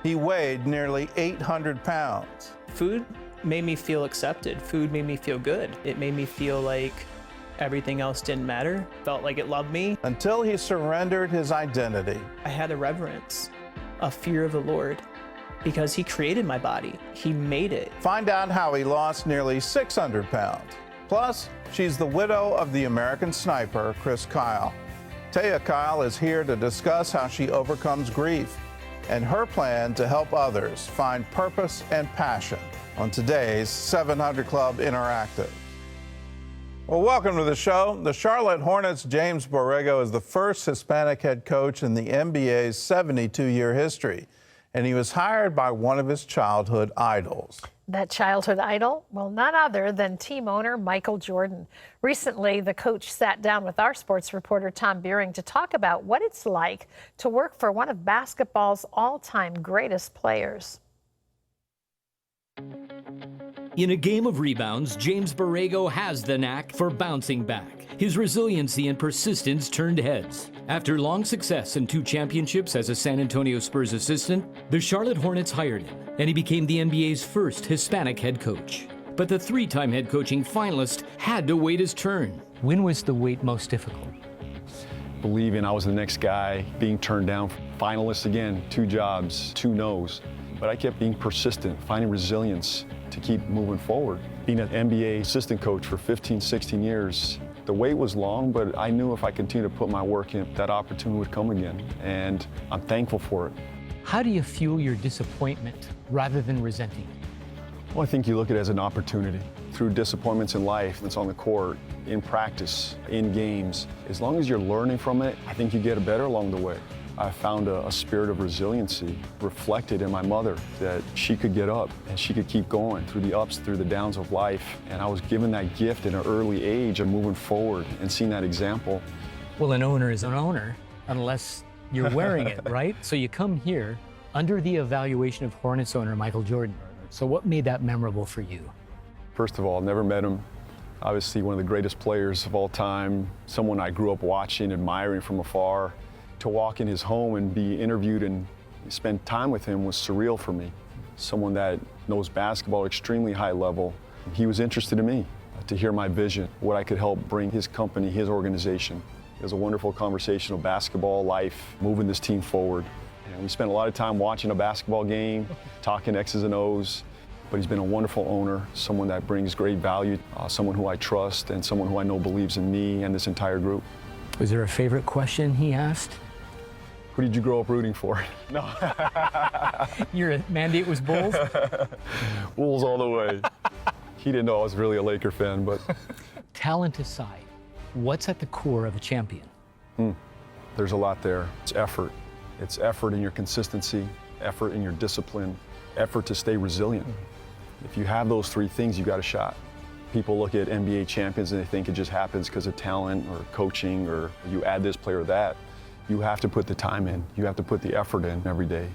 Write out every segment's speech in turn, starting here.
He weighed nearly 800 pounds. Food made me feel accepted. Food made me feel good. It made me feel like everything else didn't matter. Felt like it loved me. Until he surrendered his identity. I had a reverence, a fear of the Lord, because he created my body. He made it. Find out how he lost nearly 600 pounds. Plus, she's the widow of the American sniper, Chris Kyle. Taya Kyle is here to discuss how she overcomes grief and her plan to help others find purpose and passion on today's 700 Club Interactive. Well, welcome to the show. The Charlotte Hornets' James Borrego is the first Hispanic head coach in the NBA's 72-year history, and he was hired by one of his childhood idols. That childhood idol? Well, none other than team owner Michael Jordan. Recently, the coach sat down with our sports reporter Tom Beering to talk about what it's like to work for one of basketball's all-time greatest players. In a game of rebounds, James Borrego has the knack for bouncing back. His resiliency and persistence turned heads. After long success and 2 championships as a San Antonio Spurs assistant, the Charlotte Hornets hired him, and he became the NBA's first Hispanic head coach. But the 3-time head coaching finalist had to wait his turn. When was the wait most difficult? Believing I was the next guy, being turned down. Finalists again, 2 jobs, 2 no's. But I kept being persistent, finding resilience to keep moving forward. Being an NBA assistant coach for 15, 16 years, the wait was long, but I knew if I continued to put my work in, that opportunity would come again, and I'm thankful for it. How do you fuel your disappointment rather than resenting it? Well, I think you look at it as an opportunity. Through disappointments in life, that's on the court, in practice, in games, as long as you're learning from it, I think you get better along the way. I found a spirit of resiliency reflected in my mother, that she could get up and she could keep going through the ups, through the downs of life. And I was given that gift at an early age of moving forward and seeing that example. Well, an owner is an owner unless you're wearing it, right? So you come here under the evaluation of Hornets owner Michael Jordan. So what made that memorable for you? First of all, never met him. Obviously one of the greatest players of all time, someone I grew up watching, admiring from afar. To walk in his home and be interviewed and spend time with him was surreal for me. Someone that knows basketball at extremely high level. He was interested in me, to hear my vision, what I could help bring his company, his organization. It was a wonderful conversation of basketball, life, moving this team forward. And we spent a lot of time watching a basketball game, talking X's and O's. But he's been a wonderful owner, someone that brings great value, someone who I trust, and someone who I know believes in me and this entire group. Was there a favorite question he asked? Who did you grow up rooting for? No. Your mandate was Bulls? Bulls all the way. He didn't know I was really a Laker fan, but. Talent aside, what's at the core of a champion? There's a lot there. It's effort. It's effort in your consistency, effort in your discipline, effort to stay resilient. If you have those 3 things, you got a shot. People look at NBA champions and they think it just happens because of talent or coaching or you add this player or that. You have to put the time in. You have to put the effort in every day.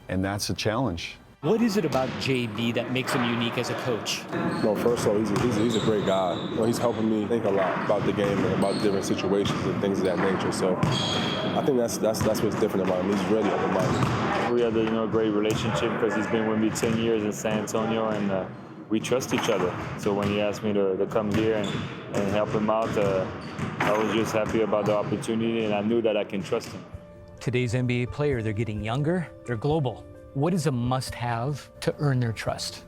And that's a challenge. What is it about JB that makes him unique as a coch? Well, first of all, he's a great guy. Well, he's helping me think a lot about the game and about different situations and things of that nature. So I think that's what's different about him. He's really open-minded. We had a great relationship because he's been with me 10 years in San Antonio, and we trust each other. So when he asked me to come here and help him out, I was just happy about the opportunity, and I knew that I can trust him. Today's NBA player, they're getting younger, they're global. What is a must-have to earn their trust?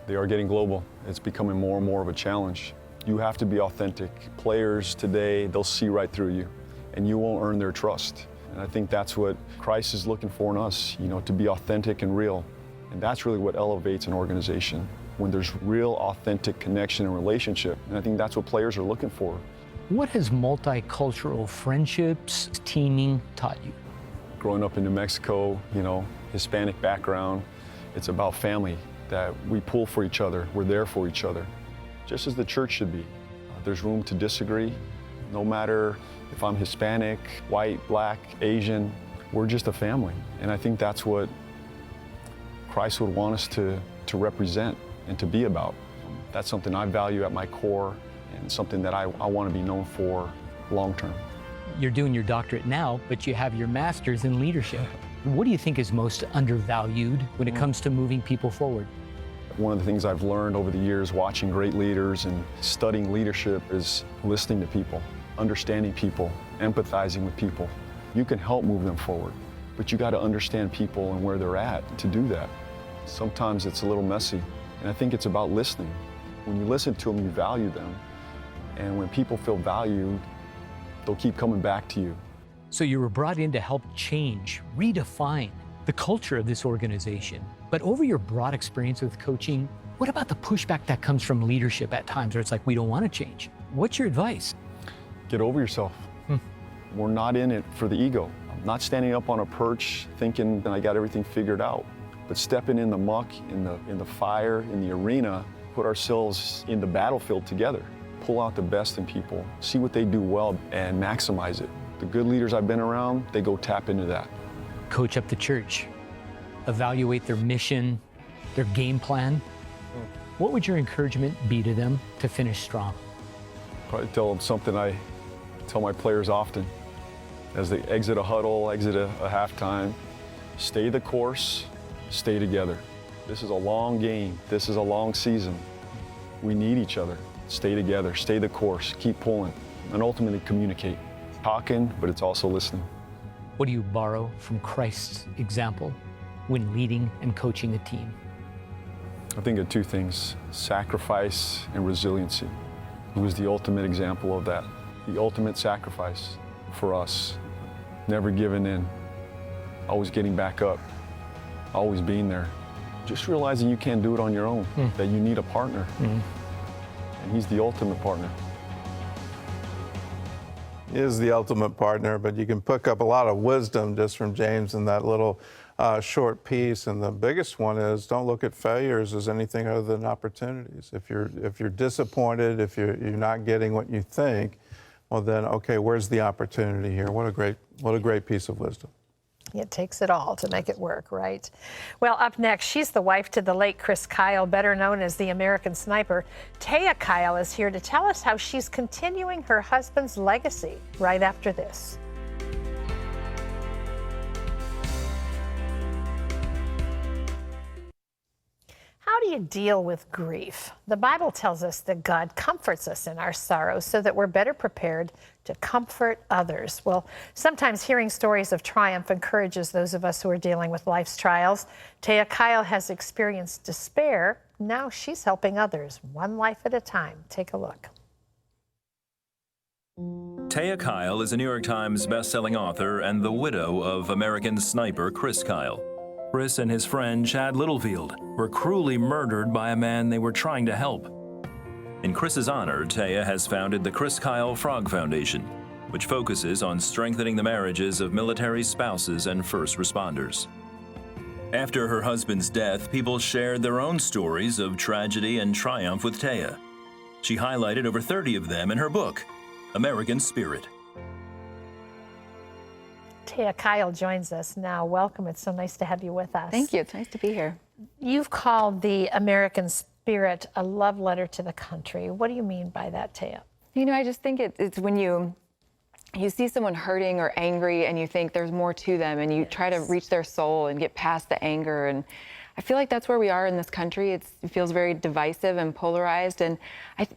They are getting global. It's becoming more and more of a challenge. You have to be authentic. Players today, they'll see right through you, and you won't earn their trust. And I think that's what Christ is looking for in us, to be authentic and real. And that's really what elevates an organization, when there's real, authentic connection and relationship. And I think that's what players are looking for. What has multicultural friendships, teaming taught you? Growing up in New Mexico, Hispanic background, it's about family, that we pull for each other, we're there for each other, just as the church should be. There's room to disagree, no matter if I'm Hispanic, white, black, Asian, we're just a family. And I think that's what Christ would want us to represent and to be about. That's something I value at my core and something that I want to be known for long term. You're doing your doctorate now, but you have your master's in leadership. What do you think is most undervalued when it comes to moving people forward? One of the things I've learned over the years watching great leaders and studying leadership is listening to people, understanding people, empathizing with people. You can help move them forward, but you got to understand people and where they're at to do that. Sometimes it's a little messy, and I think it's about listening. When you listen to them, you value them, and when people feel valued, they'll keep coming back to you. So you were brought in to help change, redefine the culture of this organization. But over your broad experience with coaching, what about the pushback that comes from leadership at times where it's like, we don't want to change? What's your advice? Get over yourself. We're not in it for the ego. I'm not standing up on a perch thinking that I got everything figured out, but stepping in the muck, in the fire, in the arena, put ourselves in the battlefield together. Pull out the best in people, see what they do well, and maximize it. The good leaders I've been around, they go tap into that. Coach up the church, evaluate their mission, their game plan. What would your encouragement be to them to finish strong? Probably tell them something I tell my players often as they exit a huddle, exit a halftime. Stay the course, stay together. This is a long game. This is a long season. We need each other. Stay together, stay the course, keep pulling, and ultimately communicate. Talking, but it's also listening. What do you borrow from Christ's example when leading and coaching a team? I think of two things, sacrifice and resiliency. He was the ultimate example of that. The ultimate sacrifice for us. Never giving in, always getting back up, always being there. Just realizing you can't do it on your own, that you need a partner. And he's the ultimate partner. He is the ultimate partner, but you can pick up a lot of wisdom just from James in that little short piece. And the biggest one is don't look at failures as anything other than opportunities. If you're disappointed, if you're not getting what you think, well then, okay, where's the opportunity here? What a great piece of wisdom. It takes it all to make it work, right? Well, up next, she's the wife to the late Chris Kyle, better known as the American Sniper. Taya Kyle is here to tell us how she's continuing her husband's legacy right after this. How do you deal with grief? The Bible tells us that God comforts us in our sorrows so that we're better prepared to comfort others. Well, sometimes hearing stories of triumph encourages those of us who are dealing with life's trials. Taya Kyle has experienced despair. Now she's helping others, one life at a time. Take a look. Taya Kyle is a New York Times best-selling author and the widow of American sniper Chris Kyle. Chris and his friend Chad Littlefield were cruelly murdered by a man they were trying to help. In Chris's honor, Taya has founded the Chris Kyle Frog Foundation, which focuses on strengthening the marriages of military spouses and first responders. After her husband's death, people shared their own stories of tragedy and triumph with Taya. She highlighted over 30 of them in her book, American Spirit. Taya Kyle joins us now. Welcome. It's so nice to have you with us. Thank you. It's nice to be here. You've called the American Spirit a love letter to the country. What do you mean by that, Taya? You know, I just think it's when you see someone hurting or angry and you think there's more to them and you try to reach their soul and get past the anger. And I feel like that's where we are in this country. It feels very divisive and polarized. And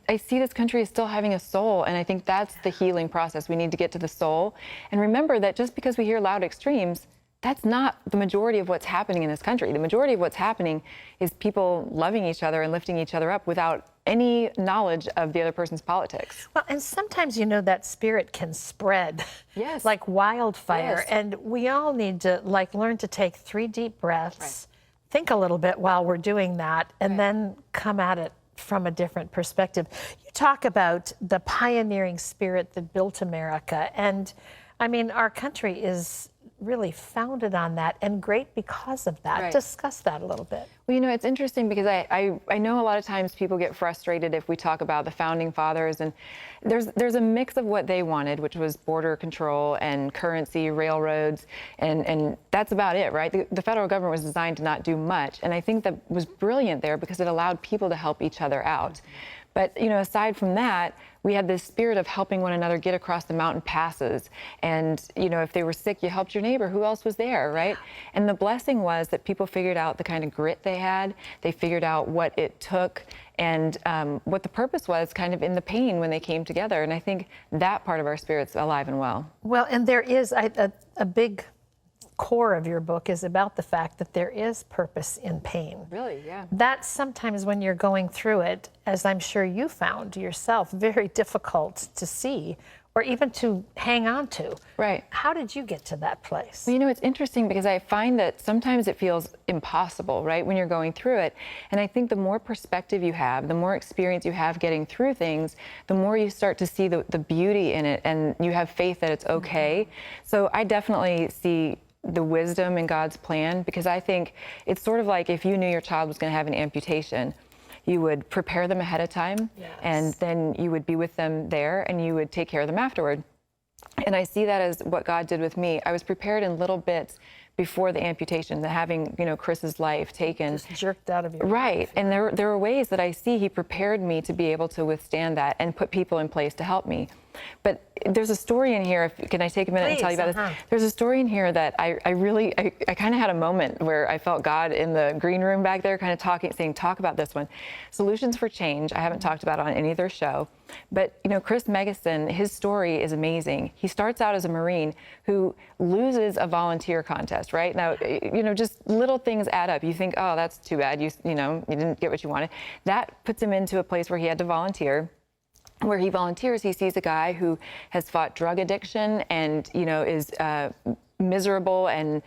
I see this country as still having a soul. And I think that's the healing process. We need to get to the soul. And remember that just because we hear loud extremes, that's not the majority of what's happening in this country. The majority of what's happening is people loving each other and lifting each other up without any knowledge of the other person's politics. Well, and sometimes, you know, that spirit can spread like wildfire. Yes. And we all need to learn to take 3 deep breaths, think a little bit while we're doing that, and then come at it from a different perspective. You talk about the pioneering spirit that built America. And I mean, our country is really founded on that and great because of that. Discuss that a little bit. Well, you know, it's interesting because I know a lot of times people get frustrated if we talk about the founding fathers, and there's a mix of what they wanted, which was border control and currency, railroads, and that's about it, right? The federal government was designed to not do much, and I think that was brilliant there because it allowed people to help each other out. But, you know, aside from that, we had this spirit of helping one another get across the mountain passes. And, you know, if they were sick, you helped your neighbor. Who else was there, right? And the blessing was that people figured out the kind of grit they had. They figured out what it took and what the purpose was kind of in the pain when they came together. And I think that part of our spirit's alive and well. Well, and there is a big core of your book is about the fact that there is purpose in pain. Really, yeah. That's sometimes when you're going through it, as I'm sure you found yourself, very difficult to see or even to hang on to. Right. How did you get to that place? Well, you know, it's interesting because I find that sometimes it feels impossible, right, when you're going through it. And I think the more perspective you have, the more experience you have getting through things, the more you start to see the beauty in it and you have faith that it's okay. So I definitely see the wisdom in God's plan, because I think it's sort of like if you knew your child was going to have an amputation, you would prepare them ahead of time, and then you would be with them there and you would take care of them afterward. And I see that as what God did with me. I was prepared in little bits before the amputation, the having, you know, Chris's life taken. Just jerked out of your Right. life. And there were ways that I see he prepared me to be able to withstand that and put people in place to help me. But there's a story in here, can I take a minute and tell you about this? There's a story in here that I kind of had a moment where I felt God in the green room back there kind of saying, talk about this one. Solutions for Change, I haven't talked about it on any of their show. But, you know, Chris Megason, his story is amazing. He starts out as a Marine who loses a volunteer contest, right? Now, you know, just little things add up. You think, oh, that's too bad. You know, you didn't get what you wanted. That puts him into a place where he had to volunteer. Where he volunteers, he sees a guy who has fought drug addiction and, you know, is miserable and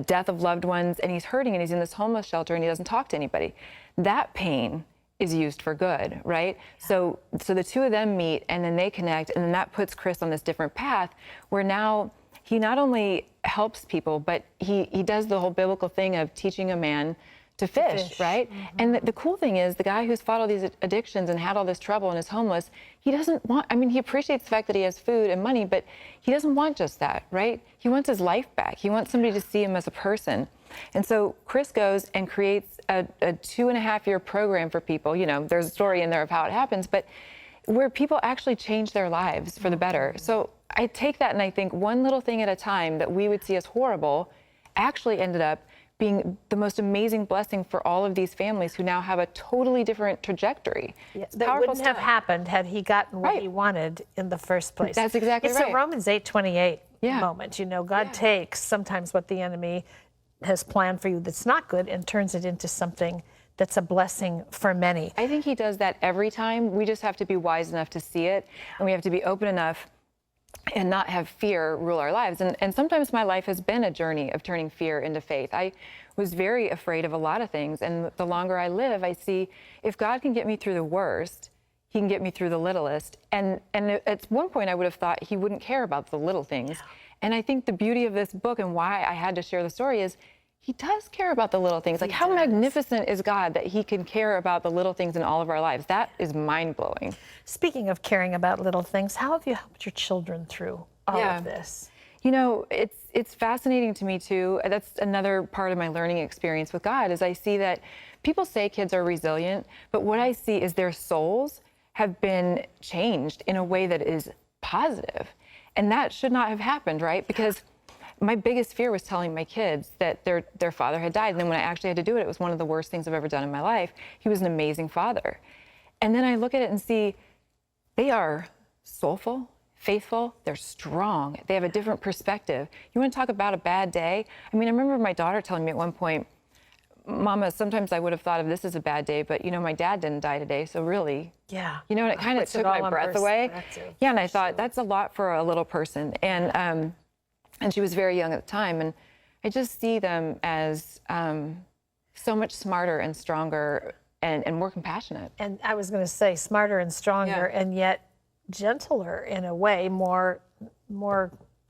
death of loved ones, and he's hurting and he's in this homeless shelter and he doesn't talk to anybody. That pain is used for good, right? So the two of them meet and then they connect, and then that puts Chris on this different path where now he not only helps people, but he does the whole biblical thing of teaching a man to fish, right? And the cool thing is the guy who's fought all these addictions and had all this trouble and is homeless, he doesn't want, I mean, he appreciates the fact that he has food and money, but he doesn't want just that, right? He wants his life back. He wants somebody to see him as a person. And so Chris goes and creates a 2.5-year program for people. You know, there's a story in there of how it happens, but where people actually change their lives for the better. So I take that and I think one little thing at a time that we would see as horrible actually ended up being the most amazing blessing for all of these families who now have a totally different trajectory. Yeah, that wouldn't have happened had he gotten what he wanted in the first place. That's exactly right. It's a Romans 8:28 moment. You know, God takes sometimes what the enemy has planned for you that's not good and turns it into something that's a blessing for many. I think he does that every time. We just have to be wise enough to see it, and we have to be open enough and not have fear rule our lives. And sometimes my life has been a journey of turning fear into faith. I was very afraid of a lot of things, and the longer I live, I see if God can get me through the worst, he can get me through the littlest. And at one point I would have thought he wouldn't care about the little things. And I think the beauty of this book and why I had to share the story is he does care about the little things. Like, how magnificent is God that he can care about the little things in all of our lives? That is mind-blowing. Speaking of caring about little things, how have you helped your children through all of this? You know, it's fascinating to me too. That's another part of my learning experience with God is I see that people say kids are resilient, but what I see is their souls have been changed in a way that is positive. And that should not have happened, right? Because my biggest fear was telling my kids that their father had died. And then when I actually had to do it, it was one of the worst things I've ever done in my life. He was an amazing father. And then I look at it and see they are soulful, faithful, they're strong. They have a different perspective. You want to talk about a bad day? I mean, I remember my daughter telling me at one point, Mama, sometimes I would have thought of this as a bad day, but you know, my dad didn't die today, so really. Yeah. You know, and it kind of took my breath away. Yeah, and I thought that's a lot for a little person. And she was very young at the time, and I just see them as so much smarter and stronger and more compassionate. And I was going to say smarter and stronger, and yet gentler in a way, more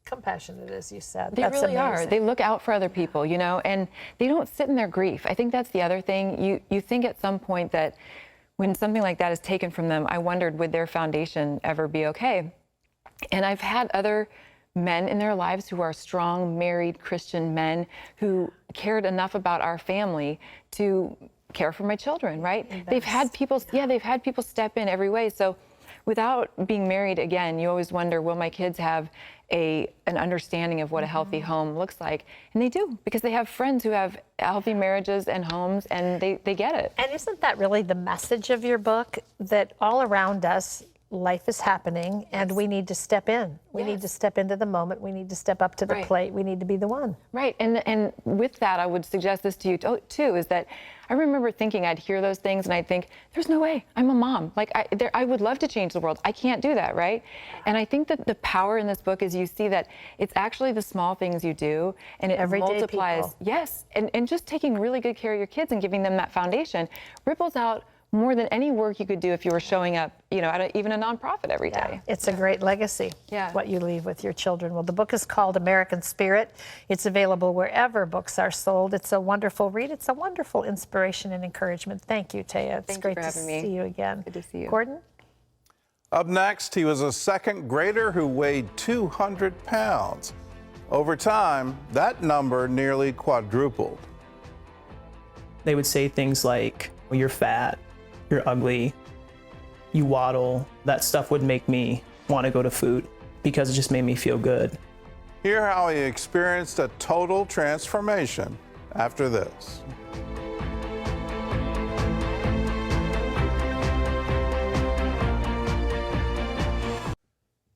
compassionate, as you said. They really are. They look out for other people, you know, and they don't sit in their grief. I think that's the other thing. You think at some point that when something like that is taken from them, I wondered, would their foundation ever be okay? And I've had other men in their lives who are strong, married Christian men who cared enough about our family to care for my children, right? They've had people step in every way. So without being married again, you always wonder, will my kids have an understanding of what a healthy home looks like? And they do, because they have friends who have healthy marriages and homes, and they get it. And isn't that really the message of your book? That all around us, life is happening, and we need to step in. We need to step into the moment. We need to step up to the plate. We need to be the one. Right. And with that, I would suggest this to you too, is that I remember thinking I'd hear those things and I'd think, there's no way. I'm a mom. Like, I would love to change the world. I can't do that, right? And I think that the power in this book is you see that it's actually the small things you do, and it multiplies. People. Yes. And just taking really good care of your kids and giving them that foundation ripples out more than any work you could do if you were showing up, at even a nonprofit every day. It's a great legacy, what you leave with your children. Well, the book is called American Spirit. It's available wherever books are sold. It's a wonderful read. It's a wonderful inspiration and encouragement. Thank you, Taya. It's great to see you again. Good to see you. Gordon? Up next, he was a second grader who weighed 200 pounds. Over time, that number nearly quadrupled. They would say things like, well, you're fat, you're ugly, you waddle. That stuff would make me want to go to food because it just made me feel good. Hear how he experienced a total transformation after this.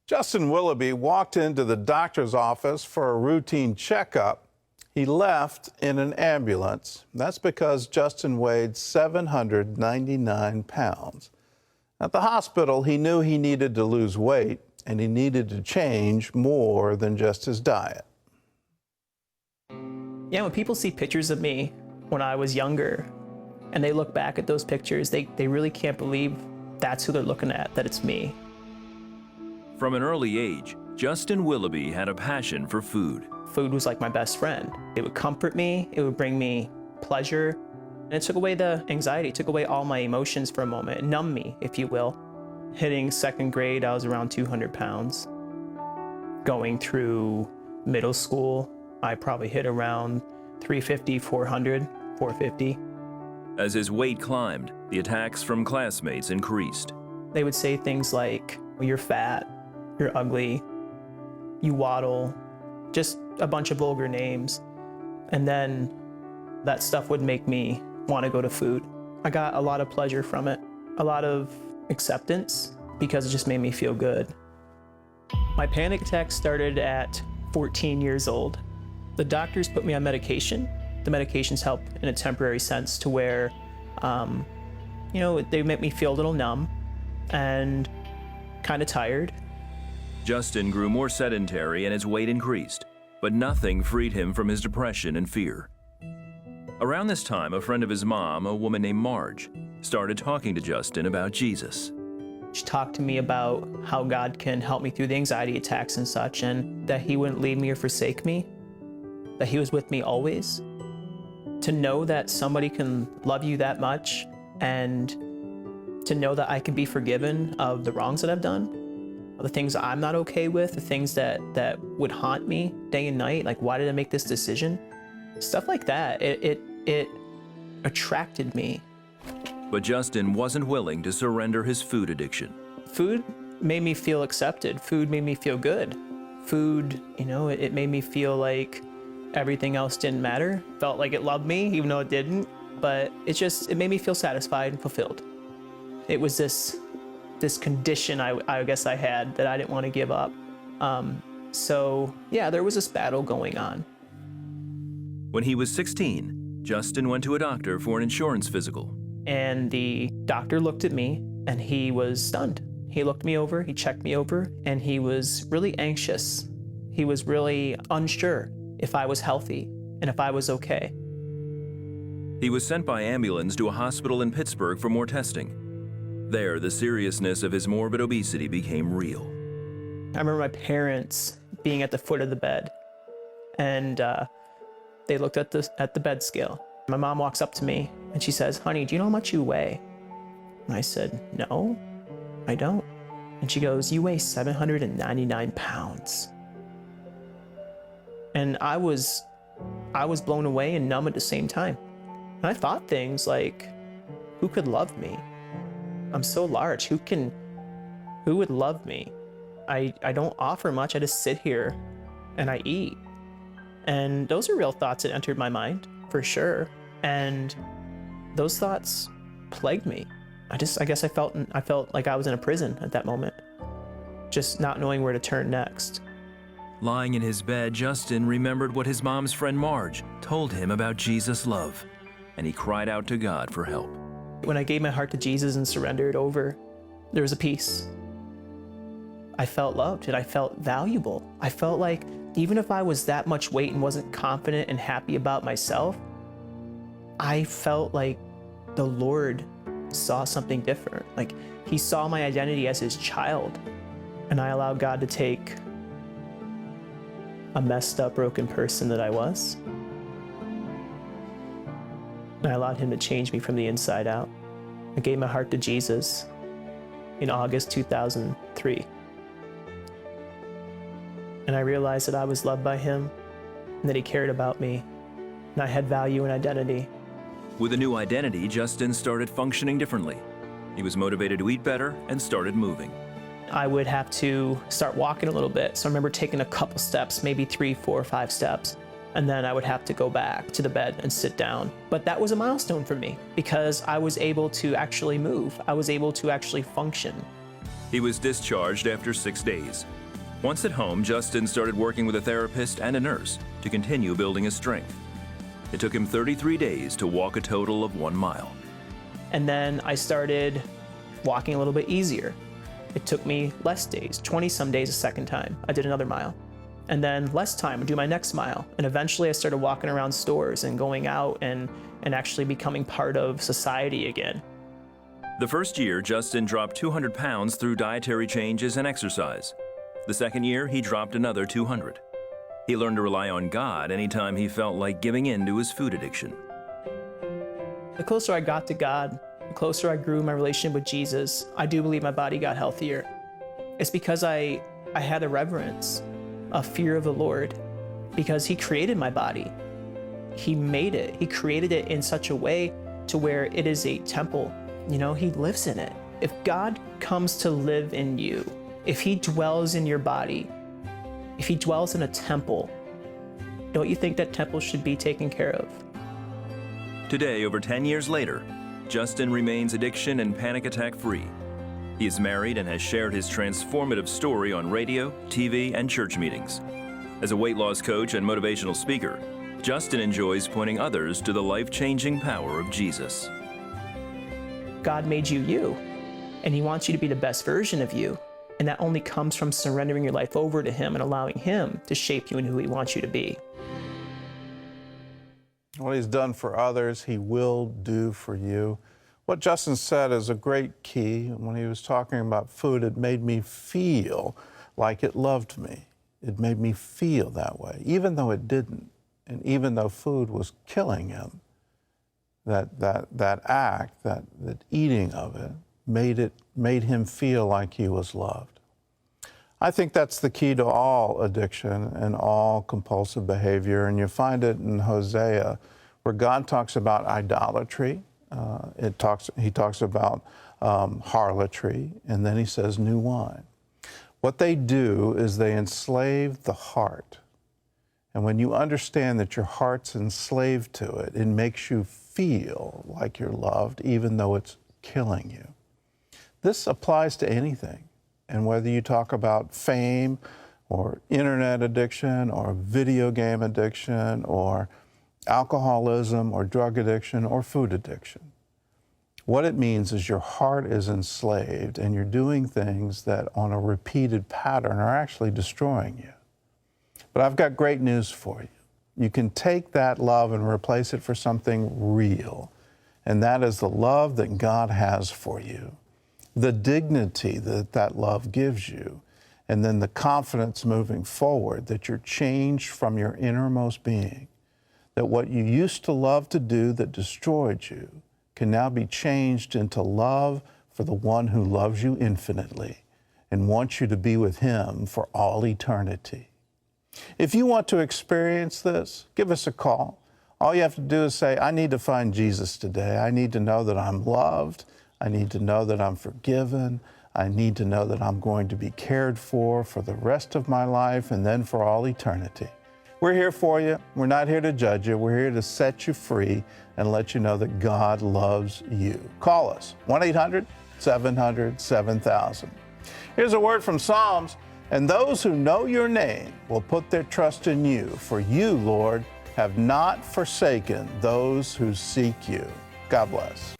Justin Willoughby walked into the doctor's office for a routine checkup. He left in an ambulance. That's because Justin weighed 799 pounds. At the hospital, he knew he needed to lose weight, and he needed to change more than just his diet. Yeah, when people see pictures of me when I was younger, and they look back at those pictures, they really can't believe that's who they're looking at, that it's me. From an early age, Justin Willoughby had a passion for food. Food was like my best friend. It would comfort me, it would bring me pleasure, and it took away the anxiety, it took away all my emotions for a moment, it numbed me, if you will. Hitting second grade, I was around 200 pounds. Going through middle school, I probably hit around 350, 400, 450. As his weight climbed, the attacks from classmates increased. They would say things like, well, you're fat, you're ugly, you waddle, just a bunch of vulgar names. And then that stuff would make me want to go to food. I got a lot of pleasure from it, a lot of acceptance, because it just made me feel good. My panic attack started at 14 years old. The doctors put me on medication. The medications help in a temporary sense to where, they make me feel a little numb and kind of tired. Justin grew more sedentary and his weight increased, but nothing freed him from his depression and fear. Around this time, a friend of his mom, a woman named Marge, started talking to Justin about Jesus. She talked to me about how God can help me through the anxiety attacks and such, and that he wouldn't leave me or forsake me, that he was with me always. To know that somebody can love you that much, and to know that I can be forgiven of the wrongs that I've done, the things I'm not okay with, the things that would haunt me day and night, like why did I make this decision? Stuff like that, it attracted me. But Justin wasn't willing to surrender his food addiction. Food made me feel accepted. Food made me feel good. Food, it made me feel like everything else didn't matter. Felt like it loved me, even though it didn't. But it made me feel satisfied and fulfilled. It was this condition I guess I had that I didn't want to give up. So yeah, there was this battle going on. When he was 16, Justin went to a doctor for an insurance physical. And the doctor looked at me and he was stunned. He looked me over, he checked me over, and he was really anxious. He was really unsure if I was healthy and if I was okay. He was sent by ambulance to a hospital in Pittsburgh for more testing. There, the seriousness of his morbid obesity became real. I remember my parents being at the foot of the bed, and they looked at the bed scale. My mom walks up to me and she says, "Honey, do you know how much you weigh?" And I said, "No, I don't." And she goes, "You weigh 799 pounds. And I was blown away and numb at the same time. And I thought things like, who could love me? I'm so large. Who would love me? I don't offer much. I just sit here and I eat. And those are real thoughts that entered my mind, for sure. And those thoughts plagued me. I guess I felt like I was in a prison at that moment, just not knowing where to turn next. Lying in his bed, Justin remembered what his mom's friend Marge told him about Jesus' love, and he cried out to God for help. When I gave my heart to Jesus and surrendered over, there was a peace. I felt loved and I felt valuable. I felt like even if I was that much weight and wasn't confident and happy about myself, I felt like the Lord saw something different. Like he saw my identity as his child, and I allowed God to take a messed up, broken person that I was, and I allowed him to change me from the inside out. I gave my heart to Jesus in August 2003. And I realized that I was loved by him and that he cared about me, and I had value and identity. With a new identity, Justin started functioning differently. He was motivated to eat better and started moving. I would have to start walking a little bit. So I remember taking a couple steps, maybe 3, 4, 5 steps, and then I would have to go back to the bed and sit down. But that was a milestone for me because I was able to actually move. I was able to actually function. He was discharged after 6 days. Once at home, Justin started working with a therapist and a nurse to continue building his strength. It took him 33 days to walk a total of 1 mile. And then I started walking a little bit easier. It took me less days, 20-some days a second time. I did another mile. And then less time, do my next mile. And eventually I started walking around stores and going out and actually becoming part of society again. The first year, Justin dropped 200 pounds through dietary changes and exercise. The second year, he dropped another 200. He learned to rely on God anytime he felt like giving in to his food addiction. The closer I got to God, the closer I grew my relationship with Jesus, I do believe my body got healthier. It's because I had a reverence, a fear of the Lord, because he created my body. He made it. He created it in such a way to where it is a temple. You know, he lives in it. If God comes to live in you, if he dwells in your body, if he dwells in a temple, don't you think that temple should be taken care of? Today, over 10 years later, Justin remains addiction and panic attack free. He is married and has shared his transformative story on radio, TV, and church meetings. As a weight loss coach and motivational speaker, Justin enjoys pointing others to the life-changing power of Jesus. God made you you, and he wants you to be the best version of you. And that only comes from surrendering your life over to him and allowing him to shape you into who he wants you to be. What he's done for others, he will do for you. What Justin said is a great key. When he was talking about food, it made me feel like it loved me. It made me feel that way, even though it didn't. And even though food was killing him, that act, that eating of it, made him feel like he was loved. I think that's the key to all addiction and all compulsive behavior, and you find it in Hosea, where God talks about idolatry. He talks about harlotry, and then he says new wine. What they do is they enslave the heart. And when you understand that your heart's enslaved to it, it makes you feel like you're loved, even though it's killing you. This applies to anything. And whether you talk about fame or internet addiction or video game addiction or alcoholism or drug addiction or food addiction, what it means is your heart is enslaved and you're doing things that on a repeated pattern are actually destroying you. But I've got great news for you. You can take that love and replace it for something real. And that is the love that God has for you, the dignity that that love gives you, and then the confidence moving forward that you're changed from your innermost being, that what you used to love to do that destroyed you can now be changed into love for the one who loves you infinitely and wants you to be with him for all eternity. If you want to experience this, give us a call. All you have to do is say, I need to find Jesus today. I need to know that I'm loved. I need to know that I'm forgiven. I need to know that I'm going to be cared for the rest of my life and then for all eternity. We're here for you. We're not here to judge you. We're here to set you free and let you know that God loves you. Call us, 1-800-700-7000. Here's a word from Psalms. And those who know your name will put their trust in you. For you, Lord, have not forsaken those who seek you. God bless.